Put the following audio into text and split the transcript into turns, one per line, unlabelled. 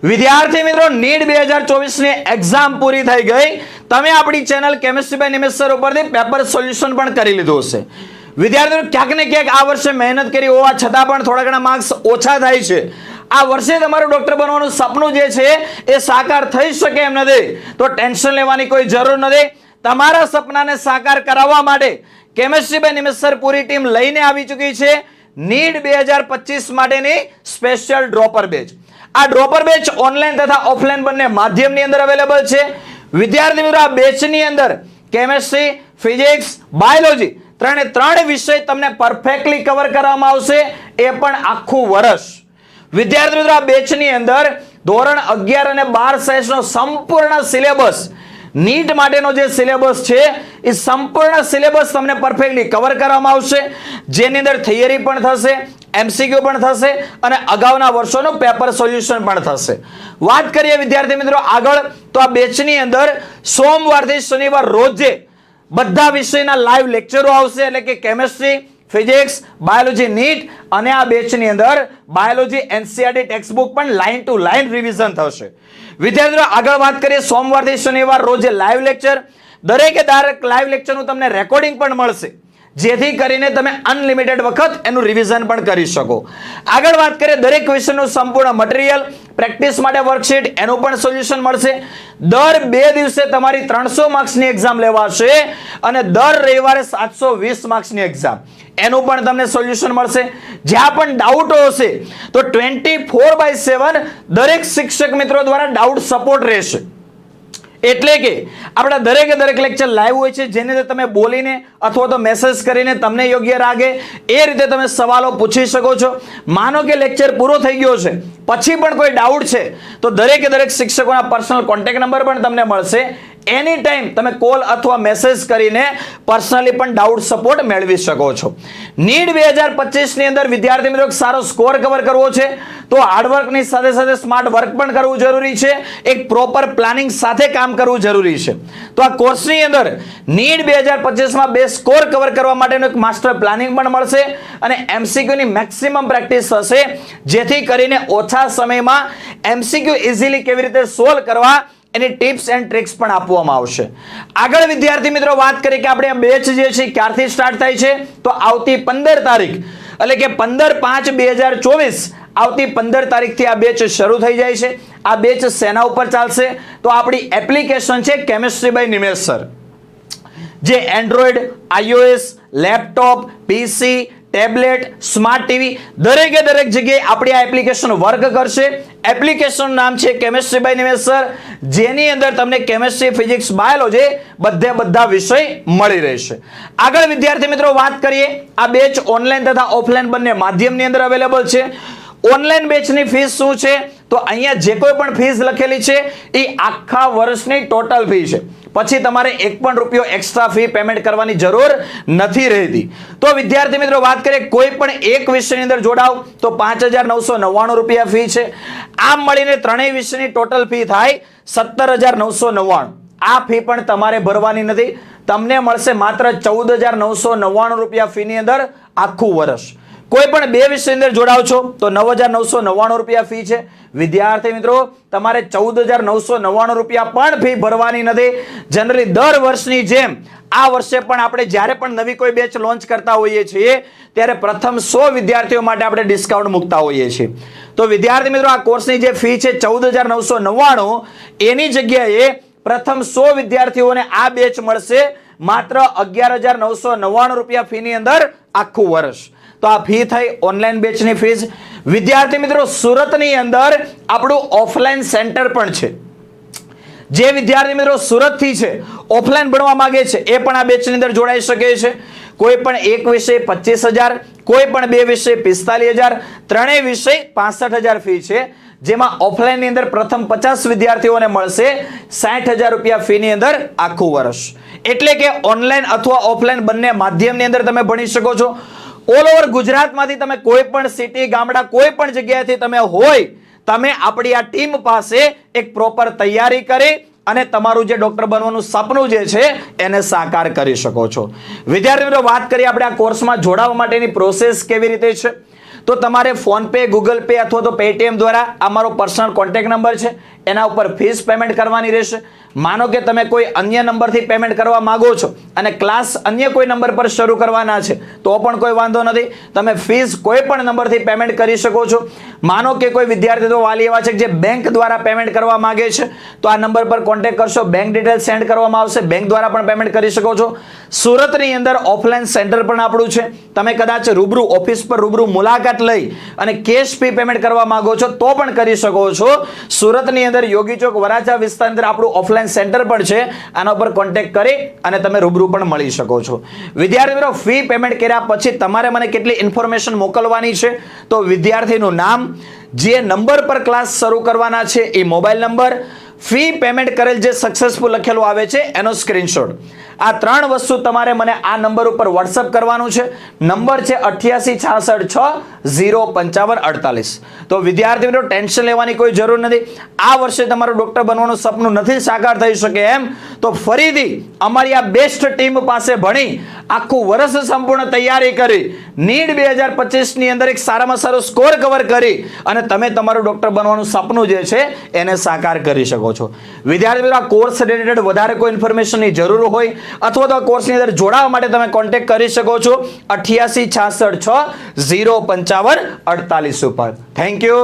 વિદ્યાર્થી મિત્રો નીટ 2024 ની એક્ઝામ પૂરી થઈ ગઈ. તમે આપણી channel chemistry by Nimesh sir ઉપરથી પેપર સોલ્યુશન પણ કરી લીધું હશે. વિદ્યાર્થીઓ ક્યાંક ને ક્યાંક આ વર્ષે મહેનત કરી હોવા છતાં પણ થોડા ઘણા માર્ક્સ ઓછા થાય છે. આ વર્ષે તમારું ડોક્ટર બનવાનું સપનું જે છે એ સાકાર થઈ શકે એમ નથી, તો ટેન્શન લેવાની કોઈ જરૂર નથી. તમારા સપનાને સાકાર કરાવવા માટે કેમિસ્ટ્રી બાય નિમેશ સર પૂરી ટીમ લઈને આવી ચૂકી છે નીટ 2025 માટેની સ્પેશિયલ ડ્રોપર બેચ. આ ડ્રોપર બેચ ઓનલાઈન તથા ઓફલાઈન બંને માધ્યમની અંદર અવેલેબલ છે. વિદ્યાર્થી મિત્રો, આ બેચની અંદર કેમિસ્ટ્રી, ફિઝિક્સ, બાયોલોજી ત્રણે વિષય તમને પરફેક્ટલી કવર કરવામાં આવશે, એ પણ આખું વર્ષ. વિદ્યાર્થી મિત્રો, આ બેચની અંદર ધોરણ 11 અને 12 સાયન્સનો સંપૂર્ણ સિલેબસ, નીટ માટેનો જે સિલેબસ છે એ સંપૂર્ણ સિલેબસ તમને પરફેક્ટલી કવર કરવામાં આવશે, જેની અંદર થિયરી પણ થશે, એમસીક્યુ પણ થશે અને અગાઉના વર્ષોનું પેપર સોલ્યુશન પણ થશે. વાત કરીએ વિદ્યાર્થી મિત્રો આગળ, તો આ બેચની અંદર સોમવારથી શનિવાર રોજે બધા વિષયના લાઈવ લેક્ચરો આવશે, એટલે કે કેમિસ્ટ્રી, ફિઝિક્સ, બાયોલોજી નીટ અને આ બેચની અંદર બાયોલોજી એનસીઈઆરટી ટેક્સ્ટબુક પણ લાઈન ટુ લાઈન રિવિઝન થશે. વિદ્યાર્થીઓ આગળ વાત કરીએ, સોમવારથી શનિવાર રોજે લાઈવ લેક્ચર, દરેકે લાઈવ લેક્ચરનું તમને રેકોર્ડિંગ પણ મળશે, જેથી કરીને તમે અનલિમિટેડ વખત એનું રિવિઝન પણ કરી શકો. આગળ વાત કરીએ, દરેક વિષયનું સંપૂર્ણ મટીરિયલ, પ્રેક્ટિસ માટે વર્કશીટ, એનું પણ સોલ્યુશન મળશે. દર 2 દિવસે તમારી 300 માર્ક્સની એક્ઝામ લેવાશે અને દર રવિવારે 720 માર્ક્સની એક્ઝામ, એનું પણ તમને સોલ્યુશન મળશે. જ્યાં પણ ડાઉટો હશે તો 24/7 દરેક શિક્ષક મિત્રો દ્વારા ડાઉટ સપોર્ટ રહેશે. એટલે કે આપણા દરેક લેક્ચર લાઈવ હોય છે, જેને તમે બોલીને અથવા તો મેસેજ કરીને તમને યોગ્ય લાગે એ રીતે તમે સવાલો પૂછી શકો છો. માનો કે લેક્ચર પૂરો થઈ ગયો છે પછી પણ કોઈ ડાઉટ છે તો દરેક શિક્ષકોના પર્સનલ કોન્ટેક્ટ નંબર પણ તમને મળશે. એની ટાઈમ તમે કોલ અથવા મેસેજ કરીને પર્સનલી પણ ડાઉટ સપોર્ટ મેળવી શકો છો. નીટ 2025 ની અંદર વિદ્યાર્થી મિત્રો સારો સ્કોર કવર કરવો છે તો હાર્ડવર્કની સાથે સ્માર્ટ વર્ક પણ કરવું જરૂરી છે, એક પ્રોપર પ્લાનિંગ સાથે કામ કરવું જરૂરી છે. તો આ કોર્સની અંદર નીટ 2025 માં બે સ્કોર કવર કરવા માટેનું એક માસ્ટર પ્લાનિંગ પણ મળશે અને એમસીક્યુ ની મેક્સિમમ પ્રેક્ટિસ થશે, જેથી કરીને ઓછા સમયમાં એમસીક્યુ ઇઝીલી કેવી રીતે સોલ્વ કરવા એની ટિપ્સ એન્ડ ટ્રિક્સ પણ આપવામાં આવશે. આગળ વિદ્યાર્થી મિત્રો વાત કરીએ કે આપણે આ બેચ જે છે ક્યારથી સ્ટાર્ટ થાય છે, તો આવતી 15 તારીખ એટલે કે 15/5/2024 આવતી 15 તારીખથી આ બેચ શરૂ થઈ જાય છે. આ બેચ સેના ઉપર ચાલશે, તો આપણી એપ્લિકેશન છે કેમિસ્ટ્રી બાય નિમેશ સર, જે એન્ડ્રોઈડ, આઈઓએસ, લેપટોપ, પીસી, ટેબ્લેટ, સ્માર્ટ ટીવી દરેક જગ્યાએ આપણી આ એપ્લિકેશન વર્ક કરશે. એપ્લિકેશનનું નામ છે કેમિસ્ટ્રી બાય નિમેશ સર, જેની અંદર તમને કેમિસ્ટ્રી, ફિઝિક્સ, બાયોલોજી બધા વિષય મળી રહેશે. આગળ વિદ્યાર્થી મિત્રો વાત કરીએ, આ બેચ ઓનલાઈન તથા ઓફલાઈન બંને માધ્યમની અંદર અવેલેબલ છે. ઓનલાઈન બેચની ફીસ શું છે, તો અહીંયા જે કોઈ પણ ફીસ લખેલી છે એ આખા વર્ષની ટોટલ ફી છે, પછી તમારે એક પણ રૂપિયો એક્સ્ટ્રા ફી પેમેન્ટ કરવાની જરૂર નથી રહેતી. તો વિદ્યાર્થી મિત્રો વાત કરીએ, કોઈ પણ એક વિષયની અંદર જોડાવ તો 5,999 રૂપિયા ફી છે. આમ મળીને ત્રણેય વિષયની ટોટલ ફી થાય 17,999. આ ફી પણ તમારે ભરવાની નથી, તમને મળશે માત્ર 14,999 રૂપિયા ફીની અંદર આખું વર્ષ. કોઈ પણ બે વિષયની અંદર જોડાવ છો તો 9,999 રૂપિયા ફી છે. વિદ્યાર્થી મિત્રો, તમારે 14,999 રૂપિયા પણ ફી ભરવાની નથી. જનરલી દર વર્ષની જેમ આ વર્ષે પણ આપણે જ્યારે પણ નવી કોઈ બેચ લોન્ચ કરતા હોઈએ છીએ ત્યારે પ્રથમ 100 વિદ્યાર્થીઓ માટે આપણે ડિસ્કાઉન્ટ મૂકતા હોઈએ છીએ. તો વિદ્યાર્થી મિત્રો, આ કોર્સની જે ફી છે 14,999, એની જગ્યાએ પ્રથમ 100 વિદ્યાર્થીઓને આ બેચ મળશે માત્ર 11,999 રૂપિયા ફીની અંદર આખું વર્ષ. તો આ ફી થઈ ઓનલાઈન બેચની ફીસ. વિદ્યાર્થી મિત્રો, સુરતની અંદર આપણું ઓફલાઈન સેન્ટર પણ છે. જે વિદ્યાર્થી મિત્રો સુરતથી છે, ઓફલાઈન ભણવા માંગે છે, એ પણ આ બેચની અંદર જોડાઈ શકે છે. કોઈ પણ એક વિષય 25,000, કોઈ પણ બે વિષય 45,000, ત્રણેય વિષય 65,000 ફી છે. જેમાં ઓફલાઈનની અંદર પ્રથમ 50 વિદ્યાર્થીઓને મળશે 60,000 રૂપિયા ફીની અંદર આખું વર્ષ. એટલે કે ઓનલાઈન અથવા ઓફલાઈન બંને માધ્યમની અંદર તમે ભણી શકો છો. ઓલ ઓવર ગુજરાતમાંથી તમે કોઈ પણ સિટી, ગામડા, કોઈ પણ જગ્યાએથી તમે હોય, તમે આપણી આ ટીમ પાસે એક પ્રોપર તૈયારી કરી અને તમારું જે ડોક્ટર બનવાનું સપનું જે છે એને સાકાર કરી શકો છો. વિદ્યાર્થી મિત્રો, વાત કરીએ આપણે આ કોર્સમાં જોડાવા માટેની પ્રોસેસ કેવી રીતે છે, તો તમારે ફોનપે, ગૂગલ પે અથવા તો પેટીએમ દ્વારા આ મારો પર્સનલ કોન્ટેક્ટ નંબર છે, એના ઉપર ફીસ પેમેન્ટ કરવાની રહેશે. માનો કે તમે કોઈ અન્ય નંબરથી પેમેન્ટ કરવા માંગો છો અને ક્લાસ અન્ય કોઈ નંબર પર શરૂ કરવાના છે તો પણ કોઈ વાંધો નથી. તમે ફીસ કોઈ પણ નંબરથી પેમેન્ટ કરી શકો છો. માનો કે કોઈ વિદ્યાર્થી તો વાલી એવા છે જે બેંક દ્વારા પેમેન્ટ કરવા માંગે છે તો આ નંબર પર કોન્ટેક્ટ કરશો, બેંક ડિટેલ્સ સેન્ડ કરવામાં આવશે, બેંક દ્વારા પણ પેમેન્ટ કરી શકો છો. સુરતની અંદર ઓફલાઈન સેન્ટર પણ આપણું છે. તમે કદાચ રૂબરૂ ઓફિસ પર રૂબરૂ મુલાકાત લઈ અને કેશ ફી પેમેન્ટ કરવા માંગો છો તો પણ કરી શકો છો. સુરતની અંદર યોગી ચોક વરાછા વિસ્તારની અંદર આપણું ઓફલાઈન સેન્ટર પણ છે. આના ઉપર કોન્ટેક્ટ કરી અને તમે રૂબરૂ પણ મળી શકો છો. વિદ્યાર્થી મિત્રો, ફી પેમેન્ટ કર્યા પછી તમારે મને કેટલી ઇન્ફોર્મેશન મોકલવાની છે તો વિદ્યાર્થીનું નામ, જે નંબર પર ક્લાસ શરૂ કરવાના છે એ મોબાઈલ નંબર, ફી પેમેન્ટ કરેલ જે સક્સેસફુલ લખેલું આવે છે એનો સ્ક્રીનશોટ. આ 3 વસ્તુ તમારે મને આ નંબર ઉપર વોટ્સઅપ કરવાનું છે. નંબર છે 8866605548. તો વિદ્યાર્થી મિત્રો, ટેન્શન લેવાની કોઈ જરૂર નથી. આ વર્ષે તમારું ડોક્ટર બનવાનું સપનું નથી સાકાર થઈ શકે એમ તો ફરીથી અમારી આ બેસ્ટ ટીમ પાસે ભણી આખું વર્ષ સંપૂર્ણ તૈયારી કરી નીટ 2025 ની અંદર એક સારામાં સારો સ્કોર કવર કરી અને તમે તમારું ડોક્ટર બનવાનું સપનું જે છે એને સાકાર કરી શકો છો. વિદ્યાર્થી મિત્રો, આ કોર્સ રિલેટેડ વધારે કોઈ ઇન્ફોર્મેશનની જરૂર હોય અથવા તો આ કોર્સની અંદર જોડાવા માટે તમે કોન્ટેક્ટ કરી શકો છો 8866605548 ઉપર. Thank you.